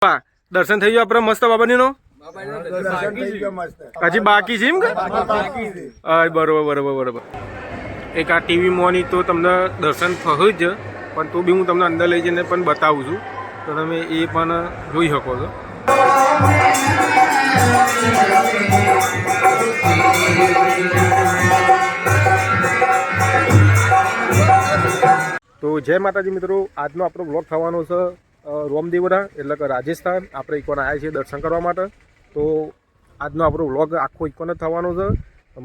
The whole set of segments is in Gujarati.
દર્શન થઈ ગયું આપણે મસ્ત બાબાની નો હજી બાકી છે એમ કે બરોબર એક આ ટીવી મોની તો તમને દર્શન થયું જ પણ તો બી હું તમને અંદર લઈ જઈને પણ બતાવું છું તો તમે એ પણ જોઈ શકો છો. તો જય માતાજી મિત્રો, આજનો આપણો બ્લોગ થવાનો છે રોમદેવરા એટલે કે રાજસ્થાન. આપણે ઇકોન આવ્યા છીએ દર્શન કરવા માટે. તો આજનો આપણો વ્લોગ આખો ઇકોન જ થવાનો છે.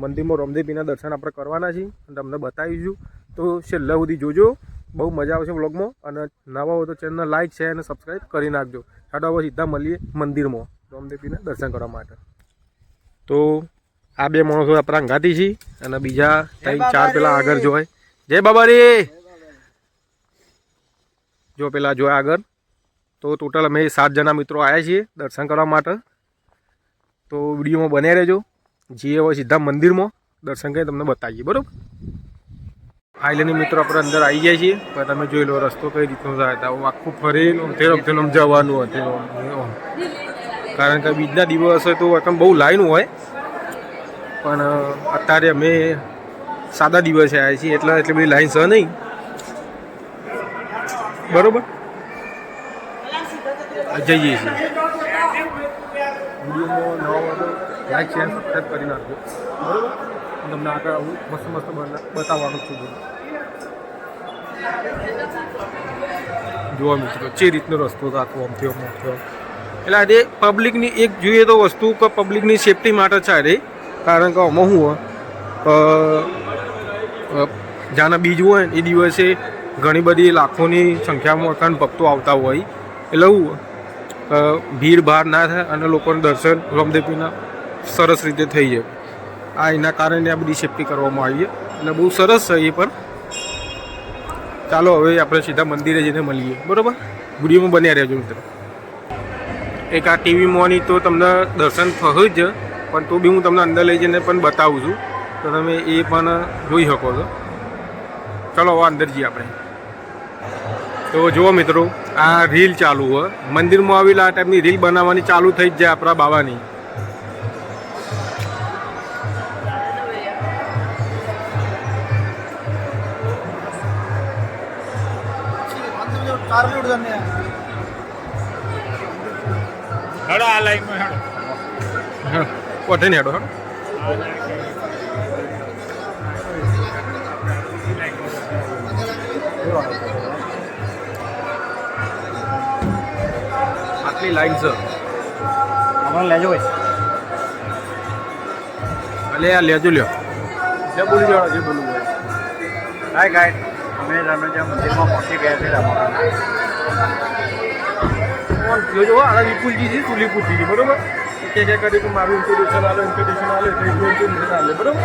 મંદિરમાં રોમદેવીના દર્શન આપણે કરવાના છીએ અને તમને બતાવીશું. તો છેલ્લા સુધી જોજો, બહુ મજા આવશે વ્લોગમાં. અને નવા હોય તો ચેનલ લાઈક શેર અને સબસ્ક્રાઈબ કરી નાખજો. ચાલો હવે સીધા મળીએ મંદિરમાં રોમદેવીના દર્શન કરવા માટે. તો આ બે માણસો આપણા અંગાતી છીએ અને બીજા 3-4 પેલા આગળ જોવાય. જય બાબા રે, જો પેલા જોયા આગળ. તો ટોટલ અમે 7 જણા મિત્રો આવ્યા છીએ દર્શન કરવા માટે. તો વિડીયોમાં બન્યા રહેજો. જઈએ હવે સીધા મંદિરમાં દર્શન કરી તમને બતાવીએ. બરાબર, ફાઇનલી મિત્રો આપણે અંદર આવી ગયા છીએ. પણ તમે જોઈ લો રસ્તો કઈ રીતનો થાય. આખું ફરીને તેમ જવાનું હતું, કારણ કે બીજના દિવસે તો બહુ લાઈન હોય. પણ અત્યારે અમે સાદા દિવસે આવ્યા છીએ એટલે એટલી બધી લાઈન છે નહીં. બરોબર, જઈએ છીએ. વિડીયોમાં નવા વાળો લાઈક શેર સબસ્ક્રાઈબ કરી નાખજો. બરાબર, તમને આગળ આવું મસ્ત બતાવવાનું છું. જોવા મિત્રો જે રીતનો રસ્તો હતો આમથી એટલે આજે પબ્લિકની એક જોઈએ તો વસ્તુ કે પબ્લિકની સેફટી માટે છે રે. કારણ કે આમાં શું હોય, જ્યાંના બીજ હોય એ દિવસે ઘણી બધી લાખોની સંખ્યામાં કાન ભક્તો આવતા હોય. એટલે ભીડ ભાડ ના થાય અને લોકોને દર્શન રોમદેવીના સરસ રીતે થઈ જાય. આ એના કારણે આ બધી સેફટી કરવામાં આવી છે. એટલે બહુ સરસ છે એ પણ. ચાલો હવે આપણે સીધા મંદિરે જઈને મળીએ. બરાબર, વિડીયોમાં બન્યા રહેજો મિત્રો. એક આ ટીવી મોની તો તમને દર્શન થયું જ પણ તો બી હું તમને અંદર લઈ જઈને પણ બતાવું છું તો તમે એ પણ જોઈ શકો છો. ચાલો હવે અંદર જઈએ આપણે. તો જુઓ મિત્રો, આ રીલ ચાલુ હોય મંદિરમાં આવેલા આ ટાઈપની રીલ બનાવવાની ચાલુ થઈ જ જાય આપણા બાબાની. કોઠે ને હેડો આટલી લાઈન છે. અમારે લેજો ભાઈ, અલે આ લેજો લ્યો. જે બોલી જાઓ, જે બોલવું હોય. હાય ગાઈડ, અમે રામેજા મંદિરમાં પહોંચી ગયા છે. જોજો આ વિપુલજી છે, સુલીપુરજી છે. બરોબર, કે કરી કે મારું ઇન્ટ્રોડક્શન આલે બરોબર.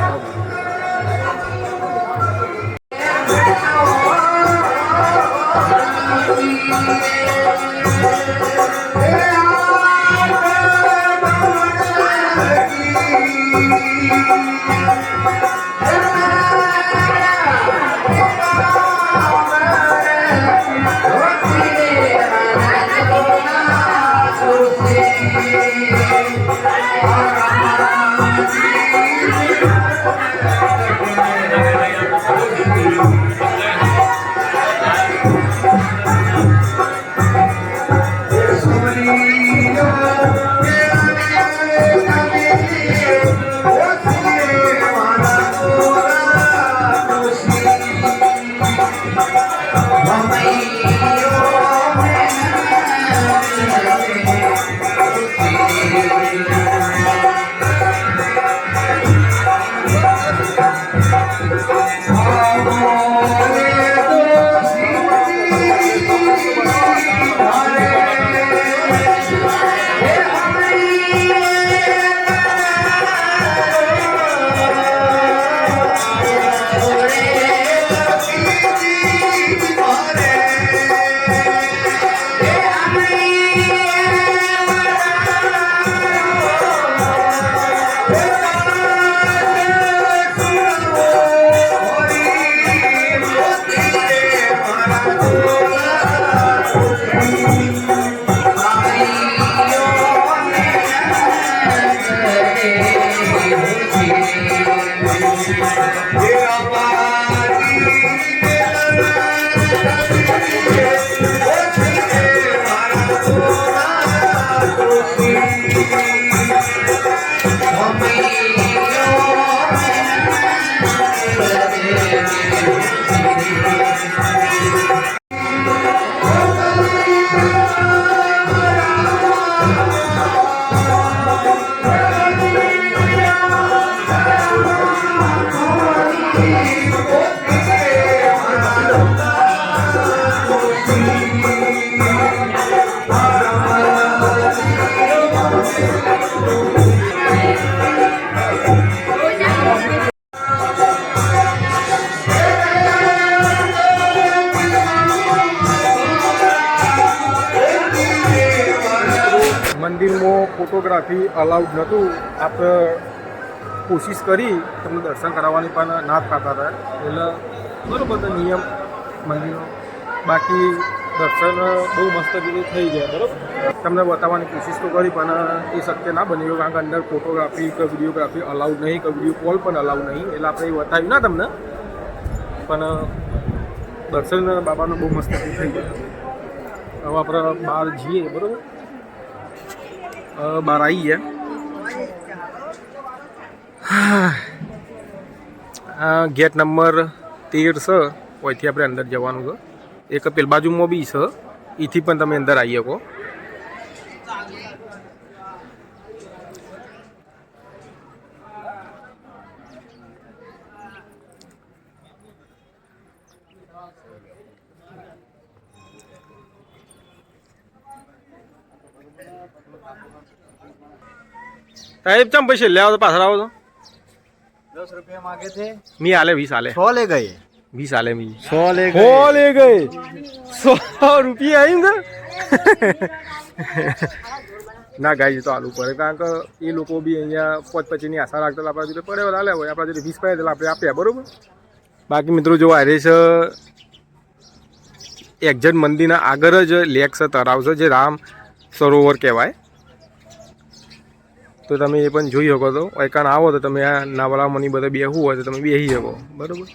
મંદિરમાં ફોટોગ્રાફી અલાઉડ નહોતું. આપણે કોશિશ કરી તમને દર્શન કરાવવાની પણ ના થતા હતા. એટલે બરાબર તો નિયમ મંદિરનો. બાકી દર્શન બહુ મસ્ત રીતે થઈ ગયા. બરાબર તમને બતાવવાની કોશિશ તો કરી પણ એ શક્ય ના બન્યું, કારણ કે અંદર ફોટોગ્રાફી કે વિડીયોગ્રાફી અલાઉડ નહીં, કે વિડીયો કોલ પણ અલાઉડ નહીં. એટલે આપણે એ બતાવ્યું ના તમને, પણ દર્શન બાબાનું બહુ મસ્ત થઈ ગયા. હવે આપણે બહાર જઈએ. બરાબર બહાર આવી ગયા. ગેટ નંબર 13 છે, ઓયથી આપણે અંદર જવાનું છે. એક પેલ બાજુમાં બી છે, એથી પણ તમે અંદર આવી શકો. સાહેબ ચમ પૈસે લે આવો તો પાછળ આવો તો 10 रुपये मांगे थे, મી હાલે 20 હાલે 100 ले गए, 20 હાલે મી 100 ले 100 લે ગए 100 રૂપિયા આવીને ના ગાય તો આલુ પડે, કારણ કે એ લોકો બી અહીંયા 5-25ની આશા રાખતા આપણા જોડે પડે હાલે હોય, આપણા જોડે 20 પડે એટલે આપણે આપ્યા. બરાબર. બાકી મિત્રો જો આ છે એક્ઝેક્ટ મંદિરના આગળ જ લેક છે, તળાવ છે, જે રામ સરોવર કહેવાય. તો તમે એ પણ જોઈ શકો છો. એકાણ આવો તો તમે આ નાવડામાંની બધે બેસવું હોય તો તમે બેસી શકો. બરાબર.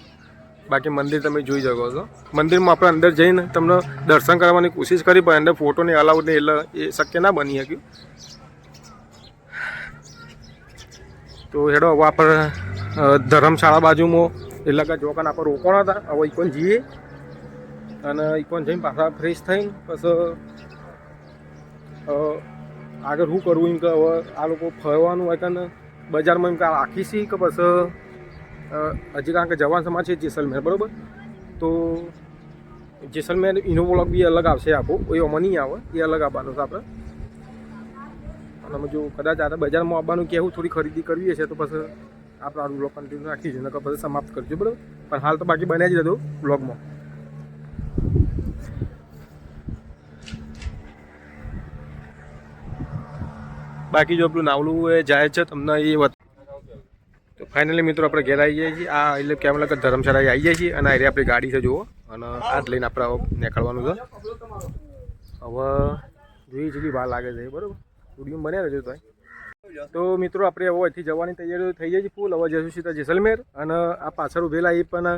બાકી મંદિર તમે જોઈ શકો છો. મંદિરમાં આપણે અંદર જઈને તમને દર્શન કરવાની કોશિશ કરી, પણ અંદર ફોટોની અલાઉડ નહીં, એટલે એ શક્ય ના બની શક્યું. તો હેડો હવે આપણે ધર્મશાળા બાજુમાં એટલે કે જોકાને આપણે રોકાણા હતા. હવે ઇકોન જઈએ અને ઇકોન જઈને પાછા ફ્રેશ થઈને પછી આગળ શું કરવું એમ કે હવે આ લોકો ફરવાનું હોય કે બજારમાં એમ કે રાખીશી કે પછી હજી, કારણ કે જવાન સમાજ છે જેસલમેર. બરાબર. તો જેસલમેર એનો વ્લોગ બી અલગ આવશે આખો, એ આમાં નહીં આવે, એ અલગ આવવાનું છે આપણે. અને અમે જો કદાચ આ બજારમાં આવવાનું કહેવું, થોડી ખરીદી કરવી છે તો પછી આપણે આ વ્લોગ કન્ટિન્યુ રાખીશું, નકર પછી સમાપ્ત કરજો. બરાબર. પણ હાલ તો બાકી બન્યા જ હતું વ્લોગમાં. બાકી જો આપણું નાવલું એ જાય છે તમને એ તો ફાઇનલી મિત્રો આપણે ઘેર આવી જઈએ છીએ. આ એટલે કેમ લાગે ધર્મશાળા આવી જાય છીએ અને આ આપણી ગાડી છે જુઓ, અને આ જ લઈને આપણે નીકળવાનું છે. હવે જોઈએ જેટલી વાર લાગે છે. બરાબર. વિડીયો બન્યા રહેજો તો મિત્રો આપણે હવે અહીંથી જવાની તૈયારીઓ થઈ જાય છે ફૂલ. હવે જઈશું સીધા જેસલમેર, અને આ પાછળ ઉભેલા એ પણ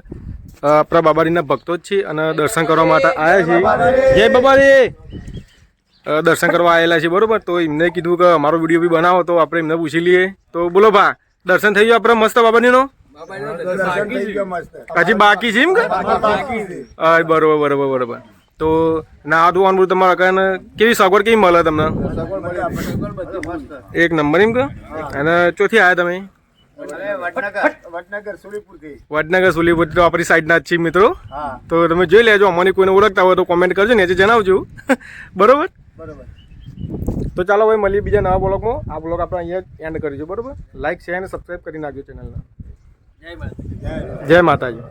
આપણા બાબારીના ભક્તો જ છે અને દર્શન કરવા માટે આવ્યા છીએ. જય બાબારી. દર્શન કરવા આવેલા છે. બરોબર. તો એમને કીધું કે અમારો વિડીયો બી બનાવો, તો આપણે એમને પૂછી લઈએ. તો બોલો ભા, દર્શન થઈ ગયું આપણે મસ્ત બાબાજીનો? હજી બાકી છે એમ કે? બરોબર બરોબર બરોબર. તો ના ધોવાનું તમારા કારણે કેવી સગવડ કેવી મળે તમને? એક નંબર એમ કે? અને ચોથી આવ્યા તમે? વડનગર સુલીપુર. તો આપણી સાઈડના જ છીએ મિત્રો. તો તમે જોઈ લેજો. અમને કોઈને ઓળખતા હોય તો કોમેન્ટ કરજો, ને જણાવજો. બરોબર. તો ચાલો ભાઈ, મળીએ બીજા નવા બ્લોગમાં. આ બ્લોગ આપણે અહીંયા એન્ડ કરીશું. બરોબર. લાઈક, શેર અને સબસ્ક્રાઈબ કરી નાખજો ચેનલને. જય માતાજી.